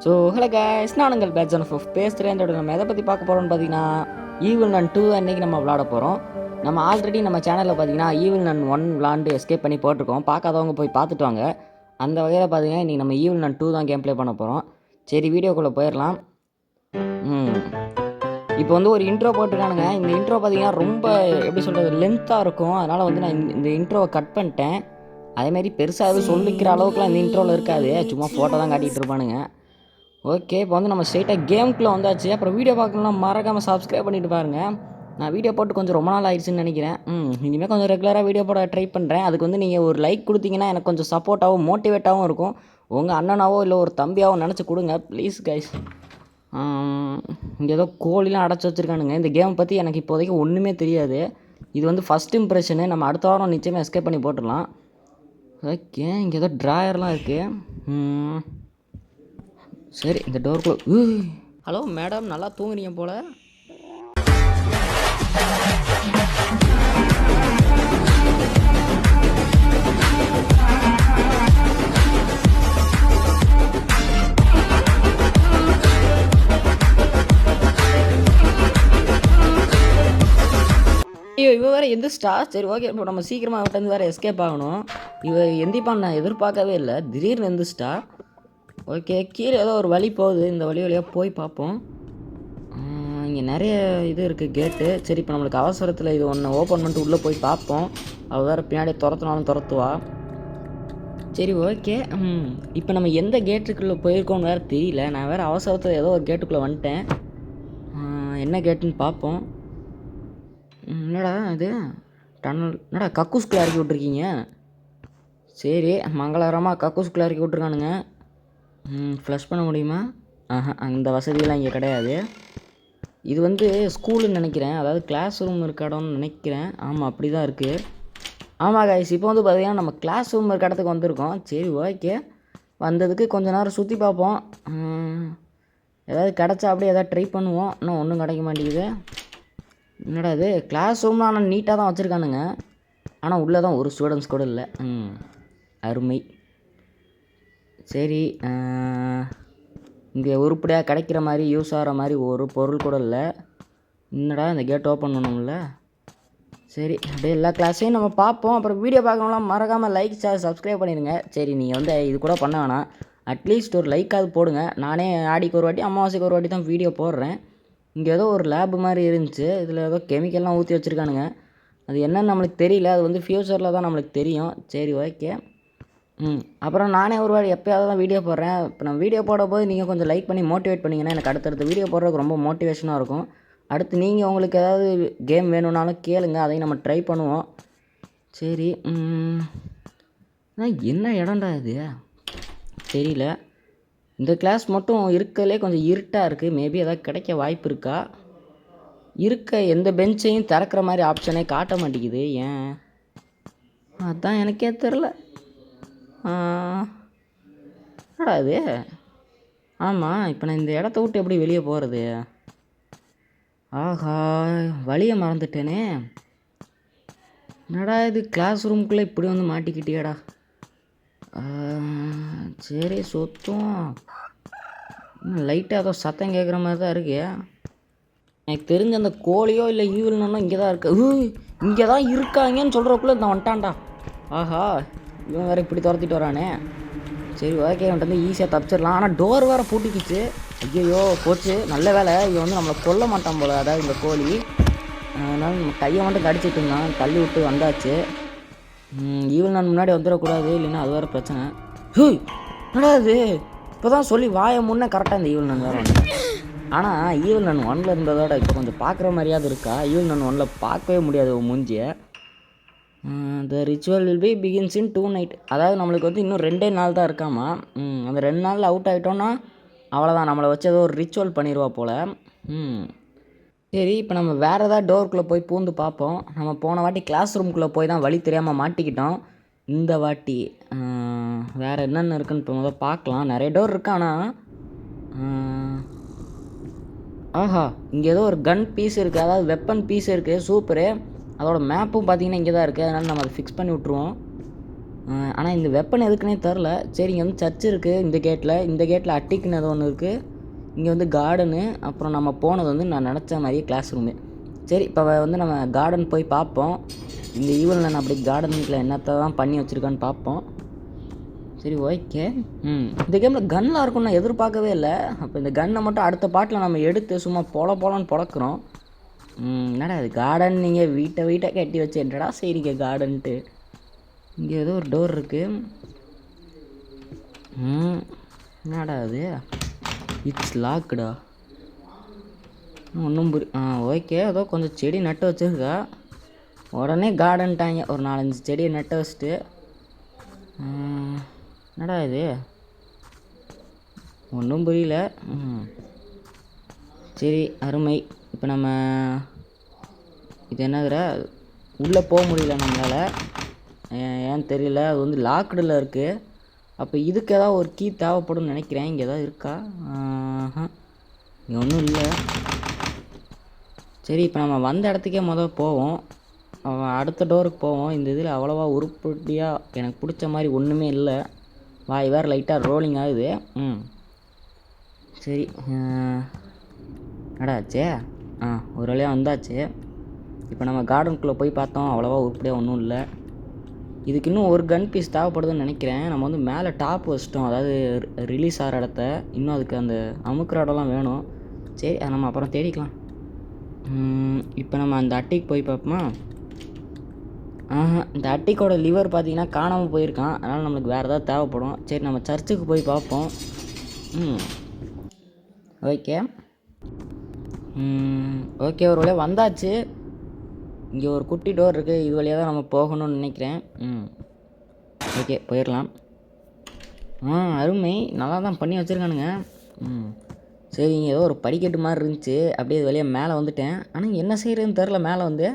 So hello guys, நான் உங்கள் Bateson of பேசுகிறேன். இதோட நம்ம எதை பற்றி பார்க்க போகிறோம்னு பார்த்தீங்கன்னா, ஈவில் நன் 2 அன்றைக்கி நம்ம விளாட போகிறோம். நம்ம ஆல்ரெடி நம்ம சேனலில் பார்த்தீங்கன்னா ஈவில் நன் 1 விளாண்டு எஸ்கேப் பண்ணி போட்டிருக்கோம். பார்க்காதவங்க போய் பார்த்துட்டு வாங்க. அந்த வகையில் பார்த்தீங்கன்னா இன்றைக்கி நம்ம ஈவில் நன் 2 தான் கேம் ப்ளே பண்ண போகிறோம். சரி, வீடியோக்குள்ளே போயிடலாம். இப்போ வந்து ஒரு இன்ட்ரோ போட்டிருக்கானுங்க. இந்த இன்ட்ரோ பார்த்தீங்கன்னா ரொம்ப எப்படி சொல்கிறது, லென்த்தாக இருக்கும். அதனால் வந்து நான் இந்த இன்ட்ரோவை கட் பண்ணிட்டேன். அதேமாரி பெருசாக எதுவும் சொல்லிக்கிற அளவுக்குலாம் இந்த இன்ட்ரோவில் இருக்காது. சும்மா ஃபோட்டோ தான் காட்டிகிட்டு இருப்பானுங்க. ஓகே, இப்போ வந்து நம்ம ஸ்ட்ரெயிட்டாக கேமுக்குள்ளே வந்தாச்சு. அப்புறம் வீடியோ பார்க்கணும்னா மறக்காமல் சப்ஸ்கிரைப் பண்ணிட்டு பாருங்கள். நான் வீடியோ போட்டு கொஞ்சம் ரொம்ப நாள் ஆயிடுச்சுன்னு நினைக்கிறேன். இனிமேல் கொஞ்சம் ரெகுலராக வீடியோ போட ட்ரை பண்ணுறேன். அதுக்கு வந்து நீங்கள் ஒரு லைக் கொடுத்தீங்கன்னா எனக்கு கொஞ்சம் சப்போர்ட்டாகவும் மோட்டிவேட்டாகவும் இருக்கும். உங்கள் அண்ணனாவோ இல்லை ஒரு தம்பியாவோ நினச்சி கொடுங்க ப்ளீஸ் கைஸ். இங்கே ஏதோ கோழிலாம் அடைச்சி வச்சுருக்கானுங்க. இந்த கேமை பற்றி எனக்கு இப்போதைக்கு ஒன்றுமே தெரியாது. இது வந்து ஃபஸ்ட் இம்ப்ரெஷனு. நம்ம அடுத்த வாரம் நிச்சயமாக எஸ்கேப் பண்ணி போட்டுடலாம். ஓகே, இங்கே ஏதோ ட்ராயர்லாம் இருக்குது. சரி, இந்த டோருக்குள்ளே. ஹலோ மேடம், நல்லா தூங்குறீங்க போல். ஐயோ, இவ வேறு எந்திரிச்சிட்டா. சரி ஓகே, இப்போ நம்ம சீக்கிரமாக அவட்ட வேறு எஸ்கேப் ஆகணும். இவ எந்திப்பான்னு நான் எதிர்பார்க்கவே இல்லை. திடீர்னு எந்திரிச்சிட்டா. ஓகே, கீழே ஏதோ ஒரு வழி போகுது. இந்த வழியாக போய் பார்ப்போம். இங்கே நிறைய இது இருக்குது, கேட்டு. சரி, இப்போ நம்மளுக்கு அவசரத்தில் இது ஒன்று ஓப்பன் பண்ணிட்டு உள்ளே போய் பார்ப்போம். அவள் வேறு பின்னாடி துரத்துனாலும் துரத்துவா. சரி ஓகே, இப்போ நம்ம எந்த கேட்டுக்குள்ளே போயிருக்கோன்னு வேறு தெரியல. நான் வேறு அவசரத்தில் ஏதோ ஒரு கேட்டுக்குள்ளே வந்துட்டேன். என்ன கேட்டுன்னு பார்ப்போம். என்னடா இது டன்னல்? என்னடா கக்கூஸ்குள்ளே இறக்கி விட்ருக்கீங்க? சரி, மங்களகரமாக கக்கூஸ்குள்ளே இறக்கி விட்ருக்கானுங்க. ஃப்ளஷ் பண்ண முடியுமா? அந்த வசதியெல்லாம் இங்கே கிடையாது. இது வந்து ஸ்கூலுன்னு நினைக்கிறேன். அதாவது கிளாஸ் ரூம் இருக்க இடம்னு நினைக்கிறேன். ஆமாம், அப்படி தான் இருக்குது. ஆமாம் கைஸ், இப்போ வந்து பார்த்திங்கன்னா நம்ம கிளாஸ் ரூம் இருக்க இடத்துக்கு வந்திருக்கோம். சரி ஓகே, வந்ததுக்கு கொஞ்சம் நேரம் சுற்றி பார்ப்போம். ஏதாவது கிடச்சா அப்படியே எதாவது ட்ரை பண்ணுவோம். இன்னும் ஒன்றும் கிடைக்க மாட்டேங்குது. என்னடா இது, கிளாஸ் ரூம்லாம் ஆனால் நீட்டாக தான் வச்சுருக்கானுங்க. ஆனால் உள்ளே தான் ஒரு ஸ்டூடெண்ட்ஸ் கூட இல்லை. அருமை. சரி, இங்கே உருப்படியாக கிடைக்கிற மாதிரி யூஸ் ஆகிற மாதிரி ஒரு பொருள் கூட இல்லை. என்னடா இந்த கேட் ஓப்பன் பண்ணணும்ல. சரி, அப்படியே எல்லா கிளாஸையும் நம்ம பார்ப்போம். அப்புறம் வீடியோ பார்க்கணும்லாம் மறக்காமல் லைக் ஷேர் சப்ஸ்கிரைப் பண்ணிடுங்க. சரி, நீங்கள் வந்து இது கூட பண்ண வேணாம், அட்லீஸ்ட் ஒரு லைக்காவது போடுங்க. நானே ஆடிக்கு ஒரு வாட்டி அமாவாசைக்கு ஒரு வாட்டி தான் வீடியோ போடுறேன். இங்கே ஏதோ ஒரு லேப் மாதிரி இருந்துச்சு. இதில் ஏதோ கெமிக்கல்லாம் ஊற்றி வச்சுருக்கானுங்க. அது என்னன்னு நம்மளுக்கு தெரியல. அது வந்து ஃப்யூச்சரில் தான் நம்மளுக்கு தெரியும். சரி ஓகே. அப்புறம் நானே ஒரு வாட்டி எப்போயாவது தான் வீடியோ போடுறேன். இப்போ நான் வீடியோ போடும்போது நீங்கள் கொஞ்சம் லைக் பண்ணி மோட்டிவேட் பண்ணிங்கன்னா எனக்கு அடுத்தடுத்த வீடியோ போடுறதுக்கு ரொம்ப மோட்டிவேஷனாக இருக்கும். அடுத்து நீங்கள் உங்களுக்கு ஏதாவது கேம் வேணும்னாலும் கேளுங்க, அதையும் நம்ம ட்ரை பண்ணுவோம். சரி, என்ன இடம்டா இது தெரியல. இந்த கிளாஸ் மட்டும் இருக்கிறதுலே கொஞ்சம் இருட்டாக இருக்குது. மேபி எதாவது கிடைக்க வாய்ப்பு இருக்கா? இருக்க எந்த பெஞ்சையும் திறக்கிற மாதிரி ஆப்ஷனே காட்ட மாட்டேங்குது. ஏன்? அதான் எனக்கே தெரில. என்னடா இது? ஆமாம், இப்போ நான் இந்த இடத்த விட்டு எப்படி வெளியே போகிறது? ஆஹா, வழியை மறந்துட்டேனே. என்னடா இது, கிளாஸ் ரூமுக்குள்ளே இப்படி வந்து மாட்டிக்கிட்டியாடா. சரி, சுத்தம் லைட்டாக ஏதோ சத்தம் கேட்குற மாதிரி தான் இருக்கு. எனக்கு தெரிஞ்ச அந்த கோழியோ இல்லை ஈவில்னோ இங்கே தான் இருக்கு. இங்கே தான் இருக்காங்கன்னு சொல்கிறக்குள்ளே இந்த வந்துட்டான்டா. ஆஹா, இவன் வேறு இப்படி துரத்திட்டு வரானே. சரி ஓகே, இவன்ட்டு வந்து ஈஸியாக தப்பிச்சிடலாம். ஆனால் டோர் வேறு பூட்டிக்கிச்சு. ஐயோ போச்சு. நல்ல வேலை, இவன் வந்து நம்மளை கொல்ல மாட்டான் போல். அதாவது இந்த கோழி. அதனால் நம்ம கையை மட்டும் கடிச்சிட்டு இருந்தான். தள்ளி விட்டு வந்தாச்சு. ஈவில் நான் முன்னாடி வந்துடக்கூடாது, இல்லைன்னா அது வேறு பிரச்சனை. என்னடா இது, இப்போ தான் சொல்லி வாயை முன்னே கரெக்டாக இந்த ஈவில் நான் வேறு வந்து. ஆனால் ஈவில் நான் 1 இருந்ததோட இப்போ கொஞ்சம் பார்க்குற மாதிரியாவது இருக்கா. ஈவில் நான் 1 பார்க்கவே முடியாது மூஞ்சியை. The ritual will be begins in 2 night. அதாவது நம்மளுக்கு வந்து இன்னும் 2 நாள் தான் இருக்காமா. அந்த 2 நாளில் அவுட் ஆகிட்டோன்னா அவ்வளோதான், நம்மளை வச்சு ஏதோ ஒரு ரிச்சுவல் பண்ணிடுவா போல். சரி, இப்போ நம்ம வேறு ஏதாவது டோருக்குள்ளே போய் பூந்து பார்ப்போம். நம்ம போன வாட்டி கிளாஸ் ரூமுக்குள்ளே போய் தான் வழி தெரியாமல் மாட்டிக்கிட்டோம். இந்த வாட்டி வேறு என்னென்ன இருக்குன்னு இப்போ முதல்ல பார்க்கலாம். நிறைய டோர் இருக்கு. ஆனால் ஆஹா, இங்கே ஏதோ ஒரு கன் பீஸ் இருக்குது, அதாவது வெப்பன் பீஸ் இருக்குது. சூப்பரு. அதோட மேப்பும் பார்த்தீங்கன்னா இங்கே தான் இருக்குது. அதனால் நம்ம அதை ஃபிக்ஸ் பண்ணி விட்ருவோம். ஆனால் இந்த வெப்பன் எதுக்குன்னே தெரில. சரி, இங்கே வந்து சர்ச் இருக்குது இந்த கேட்டில் அட்டிக்குன்னு ஏதோ ஒன்று இருக்குது. இங்கே வந்து கார்டனு, அப்புறம் நம்ம போனது வந்து நான் நினச்ச மாதிரியே கிளாஸ் ரூமு. சரி, இப்போ வந்து நம்ம கார்டன் போய் பார்ப்போம். இந்த ஈவல் நான் அப்படி கார்டனுக்குள்ள என்னத்தை தான் பண்ணி வச்சுருக்கான்னு பார்ப்போம். சரி, ஓகே. இந்த கேமில் கன்லாம் இருக்கும்னு நான் எதிர்பார்க்கவே இல்லை. அப்போ இந்த கன்னை மட்டும் அடுத்த பாட்டில் நம்ம எடுத்து சும்மா போலன்னு பொழக்கிறோம். என்னடா இது கார்டன், நீங்கள் வீட்டை கட்டி வச்சு என்னடா செய்றீங்க கார்டன்ட்டு. இங்கே ஏதோ ஒரு டோர் இருக்குது. என்னடா அது, இட்ஸ் லாக்குடா. ஒன்றும் ஓகே. ஏதோ கொஞ்சம் செடி நட்டு வச்சுருக்கா. உடனே கார்டன்ட்டாங்க. ஒரு 4-5 செடியை நட்டு வச்சுட்டு. என்னடா இது, ஒன்றும் புரியல. சரி, அருமை. இப்போ நம்ம இது என்னதுடா, உள்ளே போக முடியல நம்மளால். ஏன்னு தெரியல. அது வந்து லாக்டில் இருக்குது. அப்போ இதுக்கு ஏதாவது ஒரு கீ தேவைப்படும்னு நினைக்கிறேன். இங்கே ஏதாவது இருக்கா? இங்கே ஒன்றும் இல்லை. சரி, இப்போ நம்ம வந்த இடத்துக்கே போவோம். அடுத்த டோருக்கு போவோம். இந்த இதில் அவ்வளோவா உருப்படியாக எனக்கு பிடிச்ச மாதிரி ஒன்றுமே இல்லை. வாய் வேறு லைட்டாக ரோலிங் ஆகுது. சரி, நடாச்சே. ஒரு வழியாக வந்தாச்சு. இப்போ நம்ம கார்டனுக்குள்ளே போய் பார்த்தோம். அவ்வளோவா உருப்படியாக ஒன்றும் இல்லை. இதுக்கு இன்னும் ஒரு கன் பீஸ் தேவைப்படுதுன்னு நினைக்கிறேன். நம்ம வந்து மேலே டாப் வச்சிட்டோம், அதாவது ரிலீஸ் ஆகிற இடத்த. இன்னும் அதுக்கு அந்த அமுக்குற இடம்லாம் வேணும். சரி, அதை நம்ம அப்புறம் தேடிக்கலாம். இப்போ நம்ம அந்த அட்டிக்கு போய் பார்ப்போமா? இந்த அட்டிக்கோட லிவர் பார்த்திங்கன்னா காணாமல் போயிருக்கான். அதனால் நம்மளுக்கு வேறு ஏதாவது தேவைப்படும். சரி, நம்ம சர்ச்சுக்கு போய் பார்ப்போம். ஓகே. ஓகே, ஒரு வழியாக வந்தாச்சு. இங்கே ஒரு குட்டி டோர் இருக்குது. இது வழியாக தான் நம்ம போகணும்னு நினைக்கிறேன். ஓகே, போயிடலாம். அருமை, நல்லா தான் பண்ணி வச்சுருக்கானுங்க. சரி, இங்கே ஏதோ ஒரு படிக்கட்டு மாதிரி இருந்துச்சு. அப்படியே வழியாக மேலே வந்துட்டேன். ஆனால் என்ன செய்கிறதுன்னு தெரில. மேலே வந்து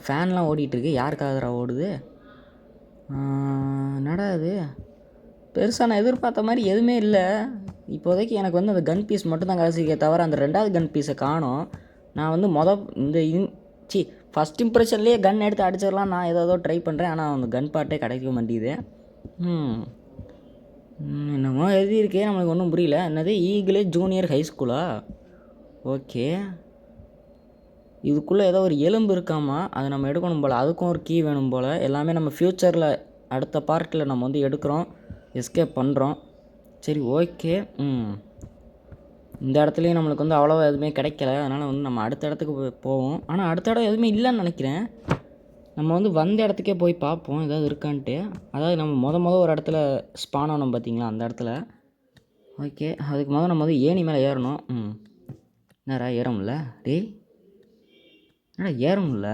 ஃபேன்லாம் ஓடிட்டுருக்கு. யாருக்காகடா ஓடுது? என்னடா இது, பெருசாக நான் எதிர்பார்த்த மாதிரி எதுவுமே இல்லை. இப்போதைக்கு எனக்கு வந்து அந்த கன் பீஸ் மட்டும் தான் கிடச்சிருக்கே தவிர அந்த 2வது கன் பீஸை காணோம். நான் வந்து ஃபஸ்ட் இம்ப்ரெஷன்லேயே கன் எடுத்து அடிச்சிடலாம் நான் ஏதோ ட்ரை பண்ணுறேன். ஆனால் அந்த கன் பார்ட்டே கிடைக்க மாட்டேங்குது. என்னமோ எழுதியிருக்கே, நம்மளுக்கு ஒன்றும் புரியல. என்னது, ஈகிளே ஜூனியர் ஹை ஸ்கூலா? ஓகே. இதுக்குள்ளே ஏதோ ஒரு எலும்பு இருக்காமா, அதை நம்ம எடுக்கணும் போல். அதுக்கும் ஒரு கீ வேணும் போல். எல்லாமே நம்ம ஃப்யூச்சரில் அடுத்த பார்ட்டில் நம்ம வந்து எடுக்கிறோம், எஸ்கேப் பண்ணுறோம். சரி, ஓகே. இந்த இடத்துலையும் நம்மளுக்கு வந்து அவ்வளோவா எதுவுமே கிடைக்கல. அதனால் வந்து நம்ம அடுத்த இடத்துக்கு போவோம். ஆனால் அடுத்த இடம் எதுவுமே இல்லைன்னு நினைக்கிறேன். நம்ம வந்து வந்த இடத்துக்கே போய் பார்ப்போம் ஏதாவது இருக்கான்ட்டு. அதாவது நம்ம ஒரு இடத்துல ஸ்பான் ஆனோம் பார்த்தீங்களா, அந்த இடத்துல. ஓகே, அதுக்கு நம்ம வந்து ஏணி மேலே ஏறணும். என்னடா ஏறமுல்ல? டேய், என்னடா ஏறமுல்ல?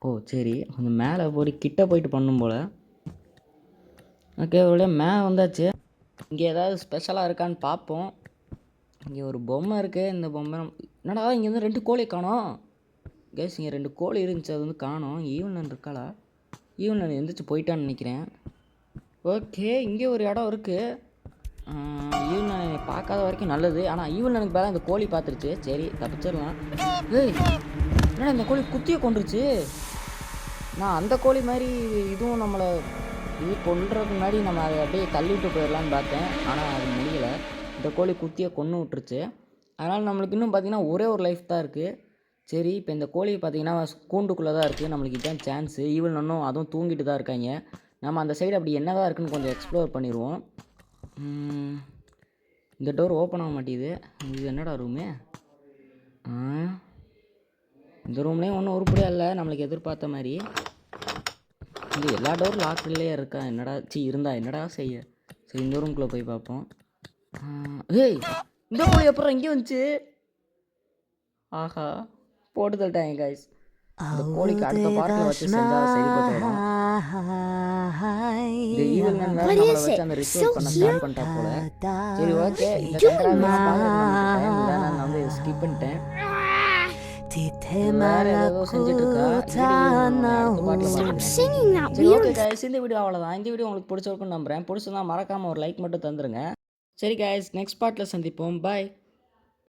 ஓ சரி, கொஞ்சம் மேலே கிட்ட போயிட்டு பண்ணும் போல். ஓகே, ஒரு மேலே வந்தாச்சு. இங்கே ஏதாவது ஸ்பெஷலாக இருக்கான்னு பார்ப்போம். இங்கே ஒரு பொம்மை இருக்குது. இந்த பொம்மை என்னடா இங்கே வந்து 2 கோழி காணோம். கேஸ், இங்கே 2 கோழி இருந்துச்சு, அது வந்து காணோம். ஈவன் இருக்காளா? ஈவன் எந்திரிச்சு போயிட்டான்னு நினைக்கிறேன். ஓகே, இங்கே ஒரு இடம் இருக்குது. ஈவன் என்னை பார்க்காத வரைக்கும் நல்லது. ஆனால் ஈவன் எனக்கு பேர இந்த கோழி பார்த்துருச்சு. சரி, தப்பிச்சிடலாம். ஏய், என்னடா இந்த கோழி குத்தியை கொண்டுருச்சு. நான் அந்த கோழி மாதிரி இதுவும் நம்மளை இது கொண்டுறதுக்கு முன்னாடி நம்ம அதை அப்படியே தள்ளிவிட்டு போயிடலான்னு பார்த்தேன். ஆனால் அது முடியலை. இந்த கோழி குத்தியை கொன்று விட்டுருச்சு. அதனால் நம்மளுக்கு இன்னும் பார்த்திங்கன்னா ஒரே ஒரு லைஃப் தான் இருக்குது. சரி, இப்போ இந்த கோழி பார்த்திங்கன்னா கூண்டுக்குள்ளே தான் இருக்குது. நம்மளுக்கு இதுதான் சான்ஸு. ஈவன் இன்னும் அதுவும் தூங்கிட்டு தான் இருக்காங்க. நம்ம அந்த சைடு அப்படி என்ன தான் இருக்குதுன்னு கொஞ்சம் எக்ஸ்ப்ளோர் பண்ணிடுவோம். இந்த டோர் ஓப்பன் ஆக மாட்டேங்குது. இது என்னடா ரூமு? இந்த ரூம்லேயும் ஒன்றும் உருப்படியாக இல்லை நம்மளுக்கு எதிர்பார்த்த மாதிரி. இங்கே எல்லா டோரும் லாக்லேயே இருக்கா? என்னடா செய்ய. சரி, இந்த ரூம்குள்ளே போய் பார்ப்போம். ஏய், இந்த கோழி அப்புறம் இங்கே வந்துச்சு. ஆஹா, போட்டு தள்ளிட்டாங்க காய்ஸ். இந்த கோழிக்கு அடுத்த பார்ட்டில் வச்சு செஞ்சாலும் சரிப்பட்டுடும். இந்த ஈவல் மேன் வேறு நம்மளை வச்சு அந்த ரிச்சுவல் பண்ண ஸ்டார்ட் பண்ணிட்டா போல. சரி, ஓகே, இந்த கங்கராஜெல்லாம் பார்க்குறது நான் வந்து ஸ்கிப் பண்ணிட்டேன். வேற ஏதோ செஞ்சுட்டு இருக்கா. சரி, ஓகே காய்ஸ், இந்த வீடியோ அவ்வளோதான். இந்த வீடியோ உங்களுக்கு பிடிச்சிருக்குன்னு நம்புகிறேன். பிடிச்சதான் மறக்காமல் ஒரு லைக் மட்டும் தந்துருங்க. சரி காய்ஸ், நெக்ஸ்ட் பார்ட்டில் சந்திப்போம். பாய்.